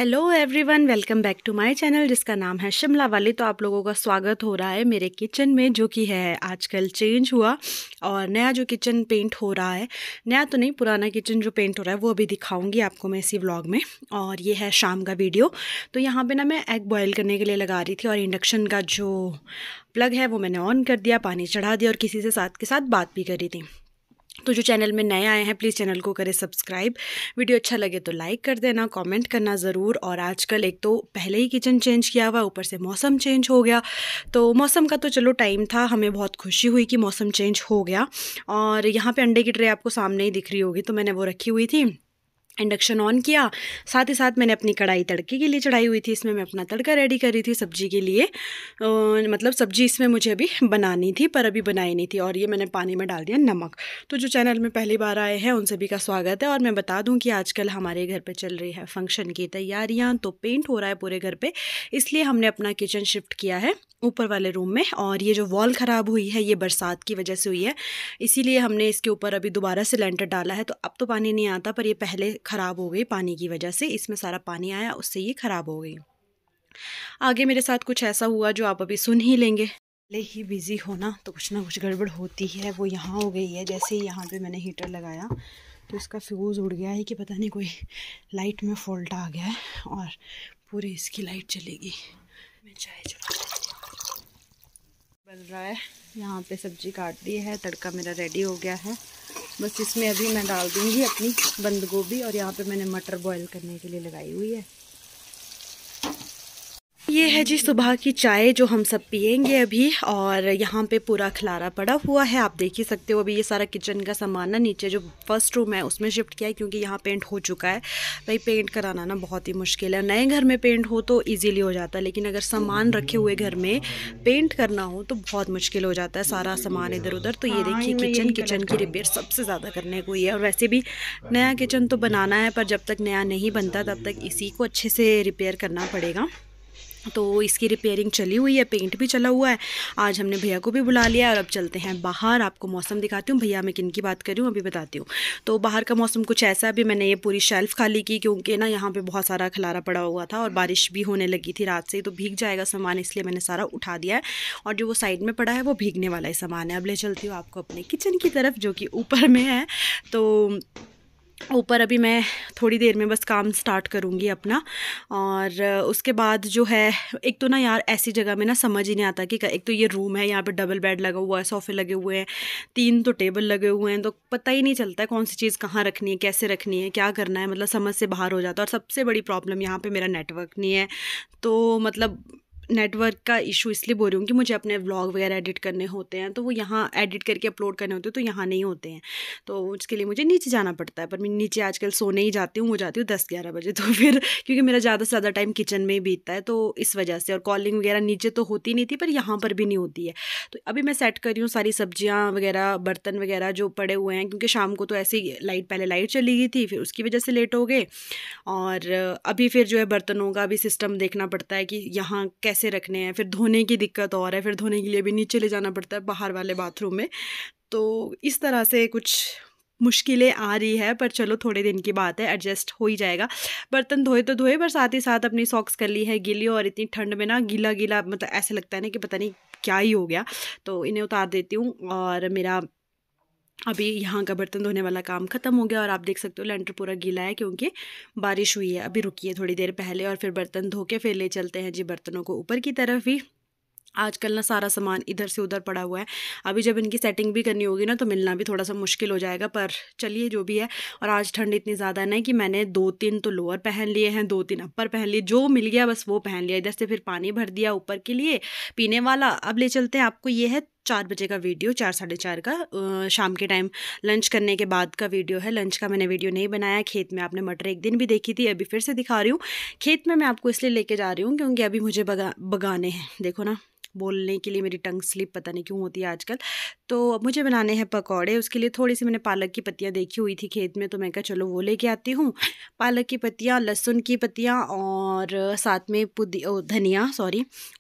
Hello everyone, welcome back to my channel जिसका नाम है शिमला वाली। तो आप लोगों का स्वागत हो रहा है मेरे किचन में, जो कि है आजकल चेंज हुआ और नया जो किचन पेंट हो रहा है। नया तो नहीं, पुराना किचन जो पेंट हो रहा है वो अभी दिखाऊंगी आपको मैं इसी व्लॉग में। और ये है शाम का वीडियो। तो यहाँ पे ना मैं एग बॉयल करने के लिए लगा रही थी और इंडक्शन का जो प्लग है वो मैंने ऑन कर दिया, पानी चढ़ा दिया और किसी से साथ के साथ बात भी करी थी। तो जो चैनल में नए आए हैं प्लीज़ चैनल को करें सब्सक्राइब। वीडियो अच्छा लगे तो लाइक कर देना, कमेंट करना ज़रूर। और आजकल एक तो पहले ही किचन चेंज किया हुआ, ऊपर से मौसम चेंज हो गया। तो मौसम का तो चलो टाइम था, हमें बहुत खुशी हुई कि मौसम चेंज हो गया। और यहाँ पे अंडे की ट्रे आपको सामने ही दिख रही होगी, तो मैंने वो रखी हुई थी। इंडक्शन ऑन किया, साथ ही साथ मैंने अपनी कढ़ाई तड़के के लिए चढ़ाई हुई थी। इसमें मैं अपना तड़का रेडी कर रही थी सब्जी के लिए। मतलब सब्जी इसमें मुझे अभी बनानी थी पर अभी बनाई नहीं थी। और ये मैंने पानी में डाल दिया नमक। तो जो चैनल में पहली बार आए हैं उन सभी का स्वागत है। और मैं बता दूं कि आजकल हमारे घर पे चल रही है फंक्शन की तैयारियां, तो पेंट हो रहा है पूरे घर पे, इसलिए हमने अपना किचन शिफ्ट किया है ऊपर वाले रूम में। और ये जो वॉल ख़राब हुई है ये बरसात की वजह से हुई है, इसीलिए हमने इसके ऊपर अभी दोबारा से लेंटर डाला है। तो अब तो पानी नहीं आता, पर ये पहले ख़राब हो गई पानी की वजह से। इसमें सारा पानी आया, उससे ये ख़राब हो गई। आगे मेरे साथ कुछ ऐसा हुआ जो आप अभी सुन ही लेंगे। पहले ही बिज़ी होना तो कुछ ना कुछ गड़बड़ होती है। वो यहाँ हो गई है, जैसे ही यहाँ पे मैंने हीटर लगाया तो इसका फ्यूज़ उड़ गया है कि पता नहीं कोई लाइट में फॉल्ट आ गया है और पूरी इसकी लाइट चलेगी। मैं चाय चला बन रहा है, यहाँ पे सब्जी काट दी है, तड़का मेरा रेडी हो गया है। बस इसमें अभी मैं डाल दूँगी अपनी बंद गोभी। और यहाँ पे मैंने मटर बॉईल करने के लिए लगाई हुई है। ये है जी सुबह की चाय जो हम सब पियेंगे अभी। और यहाँ पे पूरा खलारा पड़ा हुआ है, आप देख ही सकते हो। अभी ये सारा किचन का सामान ना नीचे जो फर्स्ट रूम है उसमें शिफ्ट किया है, क्योंकि यहाँ पेंट हो चुका है। भाई पेंट कराना ना बहुत ही मुश्किल है। नए घर में पेंट हो तो इजीली हो जाता है, लेकिन अगर सामान रखे हुए घर में पेंट करना हो तो बहुत मुश्किल हो जाता है, सारा सामान इधर उधर। तो ये देखिए किचन की रिपेयर सबसे ज़्यादा करने को ही है। और वैसे भी नया किचन तो बनाना है, पर जब तक नया नहीं बनता तब तक इसी को अच्छे से रिपेयर करना पड़ेगा। तो इसकी रिपेयरिंग चली हुई है, पेंट भी चला हुआ है। आज हमने भैया को भी बुला लिया है और अब चलते हैं बाहर। आपको मौसम दिखाती हूँ। भैया मैं किन की बात कर रही हूँ अभी बताती हूँ। तो बाहर का मौसम कुछ ऐसा, अभी मैंने ये पूरी शेल्फ़ खाली की, क्योंकि ना यहाँ पे बहुत सारा खलारा पड़ा हुआ था और बारिश भी होने लगी थी रात से ही, तो भीग जाएगा सामान, इसलिए मैंने सारा उठा दिया है। और जो वो साइड में पड़ा है वो भीगने वाला ही सामान है। अब ले चलती हूँ आपको अपने किचन की तरफ, जो कि ऊपर में है। तो ऊपर अभी मैं थोड़ी देर में बस काम स्टार्ट करूँगी अपना। और उसके बाद जो है, एक तो ना यार ऐसी जगह में ना समझ ही नहीं आता कि एक तो ये रूम है, यहाँ पे डबल बेड लगा हुआ है, सोफ़े लगे हुए हैं, 3 तो टेबल लगे हुए हैं, तो पता ही नहीं चलता है कौन सी चीज़ कहाँ रखनी है, कैसे रखनी है, क्या करना है, मतलब समझ से बाहर हो जाता है। और सबसे बड़ी प्रॉब्लम यहाँ पे मेरा नेटवर्क नहीं है। तो मतलब नेटवर्क का इशू इसलिए बोल रही हूँ कि मुझे अपने व्लॉग वगैरह एडिट करने होते हैं, तो वो यहाँ एडिट करके अपलोड करने होते हैं, तो यहाँ नहीं होते हैं। तो उसके लिए मुझे नीचे जाना पड़ता है। पर मैं नीचे आजकल सोने ही जाती हूँ, वो जाती हूँ 10-11 बजे। तो फिर क्योंकि मेरा ज़्यादा से ज़्यादा टाइम किचन में ही बीतता है, तो इस वजह से। और कॉलिंग वगैरह नीचे तो होती नहीं थी, पर यहाँ पर भी नहीं होती है। तो अभी मैं सेट कर रही हूँ सारी सब्जियाँ वगैरह, बर्तन वगैरह जो पड़े हुए हैं, क्योंकि शाम को तो ऐसे ही पहले लाइट चली गई थी, फिर उसकी वजह से लेट हो गए। और अभी फिर जो है बर्तनों का भी सिस्टम देखना पड़ता है कि यहाँ कैसे रखने हैं। फिर धोने की दिक्कत और है, फिर धोने के लिए भी नीचे ले जाना पड़ता है बाहर वाले बाथरूम में। तो इस तरह से कुछ मुश्किलें आ रही है, पर चलो थोड़े दिन की बात है, एडजस्ट हो ही जाएगा। बर्तन धोए तो धोए, पर साथ ही साथ अपनी सॉक्स कर ली है गीली। और इतनी ठंड में ना गीला गीला मतलब ऐसे लगता है ना कि पता नहीं क्या ही हो गया। तो इन्हें उतार देती हूँ। और मेरा अभी यहाँ का बर्तन धोने वाला काम ख़त्म हो गया। और आप देख सकते हो लेंटर पूरा गीला है, क्योंकि बारिश हुई है, अभी रुकी है थोड़ी देर पहले। और फिर बर्तन धो के फिर ले चलते हैं जी बर्तनों को ऊपर की तरफ ही। आजकल ना सारा सामान इधर से उधर पड़ा हुआ है। अभी जब इनकी सेटिंग भी करनी होगी ना तो मिलना भी थोड़ा सा मुश्किल हो जाएगा, पर चलिए जो भी है। और आज ठंड इतनी ज़्यादा है कि मैंने 2-3 तो लोअर पहन लिए हैं, 2-3 अपर पहन लिए, जो मिल गया बस वो पहन लिया। इधर से फिर पानी भर दिया ऊपर के लिए पीने वाला। अब ले चलते हैं आपको, ये है 4 बजे का वीडियो, 4-4:30 का, शाम के टाइम लंच करने के बाद का वीडियो है। लंच का मैंने वीडियो नहीं बनाया। खेत में आपने मटर एक दिन भी देखी थी, अभी फिर से दिखा रही हूँ। खेत में मैं आपको इसलिए लेके जा रही हूँ क्योंकि अभी मुझे बगाने हैं। देखो ना बोलने के लिए मेरी टंग स्लिप पता नहीं क्यों होती है आजकल। तो अब मुझे बनाने हैं पकौड़े। उसके लिए थोड़ी सी मैंने पालक की पत्तियाँ देखी हुई थी खेत में, तो मैं कहा चलो वो लेके आती हूँ। पालक की पत्तियाँ, लहसुन की पत्तियाँ और साथ में धनिया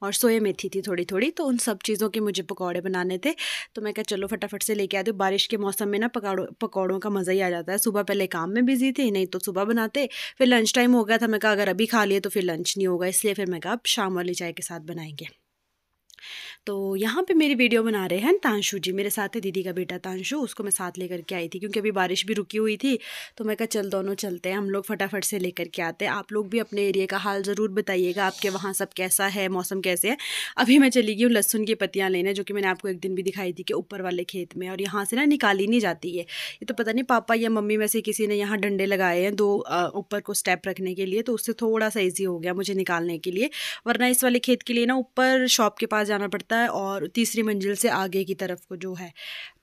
और सोया मेथी थी थोड़ी थोड़ी। तो उन सब चीज़ों के मुझे पकौड़े बनाने थे, तो मैं कहा चलो फटाफट से लेके आती हूँ। बारिश के मौसम में ना पकौड़ों का मज़ा ही आ जाता है। सुबह पहले काम में बिजी थी, नहीं तो सुबह बनाते, फिर लंच टाइम हो गया था। मैं कहा अगर अभी खा लिए तो फिर लंच नहीं होगा, इसलिए फिर मैं कहा अब शाम वाली चाय के साथ बनाएंगे। तो यहाँ पे मेरी वीडियो बना रहे हैं तांशु जी, मेरे साथ है दीदी का बेटा तांशु। उसको मैं साथ लेकर के आई थी क्योंकि अभी बारिश भी रुकी हुई थी, तो मैं कहा चल दोनों चलते हैं, हम लोग फटाफट से लेकर के आते हैं। आप लोग भी अपने एरिया का हाल ज़रूर बताइएगा, आपके वहाँ सब कैसा है, मौसम कैसे है। अभी मैं चली गई हूँ लहसुन की पत्तियाँ लेने, जो कि मैंने आपको एक दिन भी दिखाई थी कि ऊपर वाले खेत में, और यहाँ से ना निकाली नहीं जाती है। ये तो पता नहीं पापा या मम्मी में से किसी ने यहाँ डंडे लगाए हैं 2 ऊपर को स्टेप रखने के लिए, तो उससे थोड़ा सा ईजी हो गया मुझे निकालने के लिए। वरना इस वाले खेत के लिए ना ऊपर शॉप के पास जाना पड़ता है और तीसरी मंजिल से आगे की तरफ को जो है।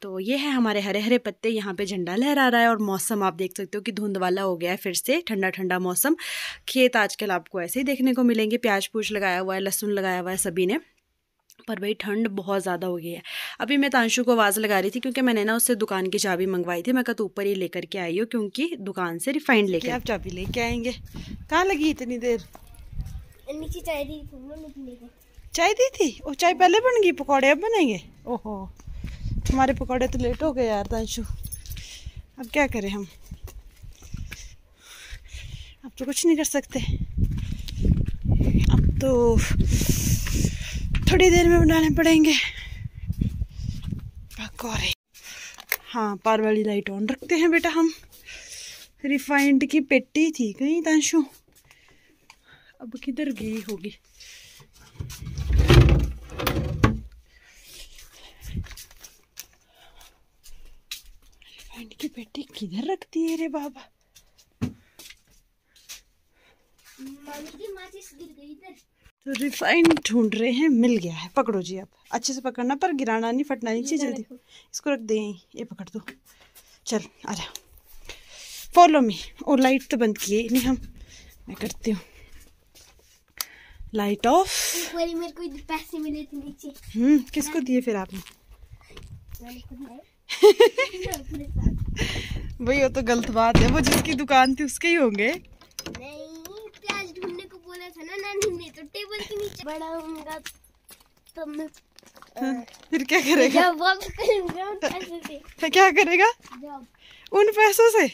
तो ये है हमारे हरे हरे पत्ते, यहाँ पे झंडा लहरा रहा है और मौसम आप देख सकते हो कि धुंध वाला हो गया है, फिर से ठंडा ठंडा मौसम। खेत आजकल आपको ऐसे ही देखने को मिलेंगे, प्याज पूछ लगाया हुआ है, लहसुन लगाया हुआ है सभी ने, पर भाई ठंड बहुत ज़्यादा हो गई है। अभी मैं तांशु को आवाज़ लगा रही थी क्योंकि मैंने ना उससे दुकान की चाबी मंगवाई थी। मैं कहा तो ऊपर ही लेकर के आई हो, क्योंकि दुकान से रिफाइंड लेके आप चाबी लेके आएंगे। कहाँ लगी इतनी देर? नीचे चाय दी थी, चाय दी थी? वो चाय पहले बन गई, पकौड़े अब बनेंगे? ओहो, हमारे पकौड़े तो लेट हो गए यार तांशु, अब क्या करें हम, अब तो कुछ नहीं कर सकते। अब तो थोड़ी देर में बनाने पड़ेंगे पकौड़े। हाँ, पार वाली लाइट ऑन रखते हैं बेटा हम। रिफाइंड की पेटी थी कहीं तांशु, अब किधर गई होगी? रिफाइंड की पेटी किधर रखती है रे बाबा? तो रिफाइंड ढूंढ रहे हैं, मिल गया है। पकड़ो जी, आप अच्छे से पकड़ना, पर गिराना नहीं, फटना नहीं चाहिए। जल्दी इसको रख दें, ये पकड़ दो। चल आ जा, फॉलो मी। और लाइट तो बंद किए नहीं हम, मैं करती हूँ लाइट ऑफ। मेरे को पैसे मिले थे नीचे। किसको दिए फिर आपने? भाई वो तो गलत बात है, वो जिसकी दुकान थी उसके ही होंगे। प्याज ढूंढने को बोला था ना नानी ने, तो टेबल के नीचे बड़ा होगा तो मैं फिर क्या करेगा? जब वापस करूंगा पैसे से। क्या करेगा जब उन पैसों से?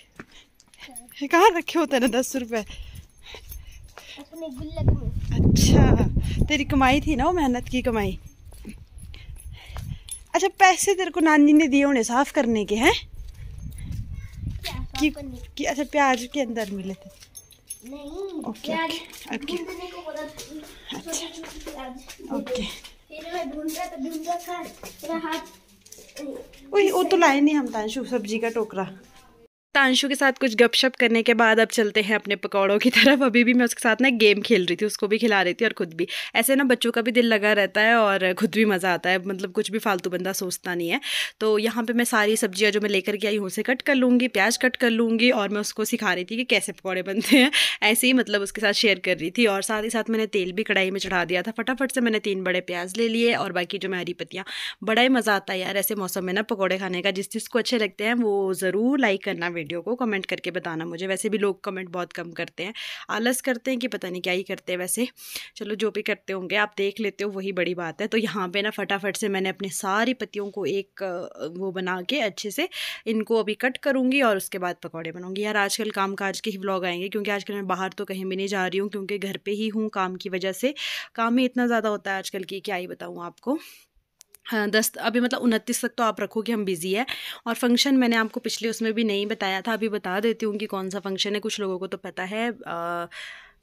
कहाँ रखे होते ना 10 रुपए? अपने गुल्लक में। अच्छा, तेरी कमाई थी ना, वो मेहनत की कमाई। अच्छा, पैसे तेरे को नानी ने दिए उन्हें साफ करने के हैं कि अच्छा प्याज के अंदर मिले थे? नहीं, ओके ओके ओके। वो तो लाए नहीं हम तांशु, सब्जी का टोकरा। तांशु के साथ कुछ गपशप करने के बाद अब चलते हैं अपने पकौड़ों की तरफ। अभी भी मैं उसके साथ ना गेम खेल रही थी, उसको भी खिला रही थी और खुद भी। ऐसे ना बच्चों का भी दिल लगा रहता है और खुद भी मज़ा आता है, मतलब कुछ भी फालतू बंदा सोचता नहीं है। तो यहाँ पे मैं सारी सब्जियाँ जो मैं लेकर के आई हूँ उसे कट कर लूँगी, प्याज कट कर लूँगी, और मैं उसको सिखा रही थी कि कैसे पकौड़े बनते हैं। ऐसे ही मतलब उसके साथ शेयर कर रही थी, और साथ ही साथ मैंने तेल भी कढ़ाई में चढ़ा दिया था। फटाफट से मैंने 3 बड़े प्याज ले लिए और बाकी जो मैं हरी पत्तियाँ। बड़ा ही मज़ा आता है यार ऐसे मौसम में ना पकौड़े खाने का। जिस जिसको अच्छे लगते हैं वो ज़रूर लाइक करना वीडियो को, कमेंट करके बताना मुझे। वैसे भी लोग कमेंट बहुत कम करते हैं, आलस करते हैं कि पता नहीं क्या ही करते हैं। वैसे चलो जो भी करते होंगे आप देख लेते हो, वही बड़ी बात है। तो यहाँ पे ना फटाफट से मैंने अपनी सारी पत्तियों को एक वो बना के अच्छे से इनको अभी कट करूँगी और उसके बाद पकौड़े बनाऊँगी। यार आजकल काम काज के ही व्लॉग आएंगे, क्योंकि आजकल मैं बाहर तो कहीं भी नहीं जा रही हूँ, क्योंकि घर पर ही हूँ काम की वजह से। काम ही इतना ज़्यादा होता है आजकल की, क्या ही बताऊँ आपको। हाँ 10 अभी मतलब 29 तक तो आप रखो कि हम बिज़ी है। और फंक्शन मैंने आपको पिछले उसमें भी नहीं बताया था, अभी बता देती हूँ कि कौन सा फंक्शन है। कुछ लोगों को तो पता है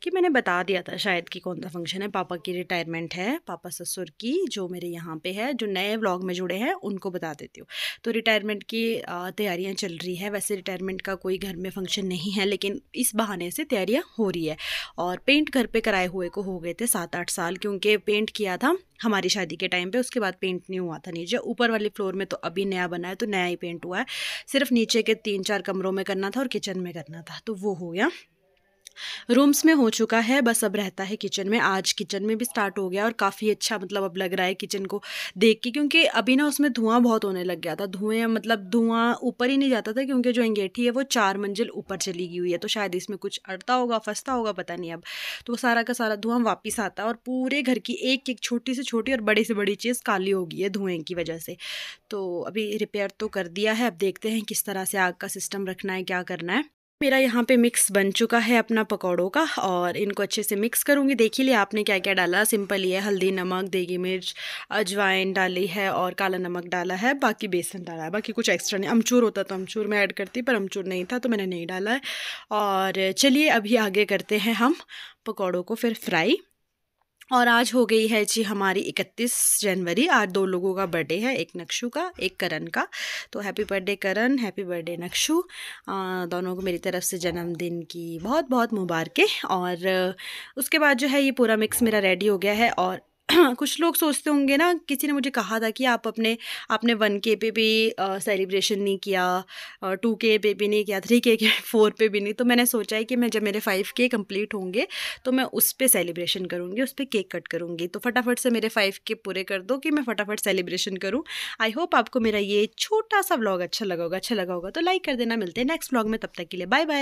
कि मैंने बता दिया था शायद कि कौन सा फंक्शन है। पापा की रिटायरमेंट है, पापा ससुर की, जो मेरे यहाँ पे है। जो नए व्लॉग में जुड़े हैं उनको बता देती हूँ। तो रिटायरमेंट की तैयारियाँ चल रही है। वैसे रिटायरमेंट का कोई घर में फंक्शन नहीं है, लेकिन इस बहाने से तैयारियाँ हो रही है। और पेंट घर पे कराए हुए को हो गए थे 7-8 साल, क्योंकि पेंट किया था हमारी शादी के टाइम पे, उसके बाद पेंट नहीं हुआ था नीचे। ऊपर वाले फ्लोर में तो अभी नया बना है, तो नया ही पेंट हुआ है। सिर्फ नीचे के 3-4 कमरों में करना था और किचन में करना था, तो वो हो गया। रूम्स में हो चुका है, बस अब रहता है किचन में। आज किचन में भी स्टार्ट हो गया और काफ़ी अच्छा मतलब अब लग रहा है किचन को देख के, क्योंकि अभी ना उसमें धुआं बहुत होने लग गया था। धुआं ऊपर ही नहीं जाता था, क्योंकि जो अंगीठी है वो 4 मंजिल ऊपर चली गई हुई है, तो शायद इसमें कुछ अड़ता होगा, फंसता होगा, पता नहीं अब। तो वो सारा का सारा धुआं वापस आता है और पूरे घर की एक एक छोटी से छोटी और बड़ी से बड़ी चीज़ काली हो गई है धुएँ की वजह से। तो अभी रिपेयर तो कर दिया है, अब देखते हैं किस तरह से आग का सिस्टम रखना है, क्या करना है। मेरा यहाँ पे मिक्स बन चुका है अपना पकौड़ों का, और इनको अच्छे से मिक्स करूँगी। देख ही लिया आपने क्या क्या डाला, सिंपल ही है, हल्दी, नमक, देगी मिर्च, अजवाइन डाली है और काला नमक डाला है, बाकी बेसन डाला है, बाकी कुछ एक्स्ट्रा नहीं। अमचूर होता तो अमचूर मैं ऐड करती, पर अमचूर नहीं था तो मैंने नहीं डाला है। और चलिए अभी आगे करते हैं हम पकौड़ों को फिर फ्राई। और आज हो गई है जी हमारी 31 जनवरी। आज 2 लोगों का बर्थडे है, एक नक्शु का, एक करण का। तो हैप्पी बर्थडे करण, हैप्पी बर्थडे नक्शु। दोनों को मेरी तरफ से जन्मदिन की बहुत बहुत मुबारकें। और उसके बाद जो है ये पूरा मिक्स मेरा रेडी हो गया है। और कुछ लोग सोचते होंगे ना, किसी ने मुझे कहा था कि आपने 1K पे भी सेलिब्रेशन नहीं किया, 2K पे भी नहीं किया, 3K के 4 पे भी नहीं। तो मैंने सोचा है कि मैं जब मेरे 5K कंप्लीट होंगे तो मैं उस पर सेलिब्रेशन करूँगी, उस पर केक कट करूँगी। तो फटाफट से मेरे 5K पूरे कर दो कि मैं फटाफट सेलिब्रेशन करूँ। आई होप आपको मेरा ये छोटा सा व्लॉग अच्छा लगा होगा तो लाइक कर देना। मिलते हैं नेक्स्ट व्लॉग में, तब तक के लिए बाय बाय।